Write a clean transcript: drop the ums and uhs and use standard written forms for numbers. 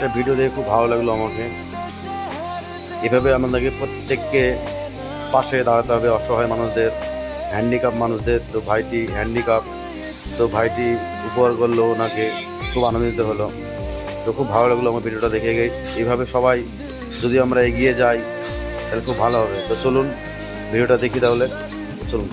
একটা ভিডিও দেখে খুব ভালো লাগলো আমাকে। এভাবে আমাদেরকে প্রত্যেককে পাশে দাঁড়াতে হবে অসহায় মানুষদের, হ্যান্ডিক্যাপ মানুষদের। তো ভাইটি হ্যান্ডিক্যাপ, তো ভাইটি উপহার করলো ওনাকে, খুব আনন্দিত হলো। তো খুব ভালো লাগলো আমার ভিডিওটা দেখে। এইভাবে সবাই যদি আমরা এগিয়ে যাই তাহলে খুব ভালো হবে। তো চলুন ভিডিওটা দেখি তাহলে, চলুন।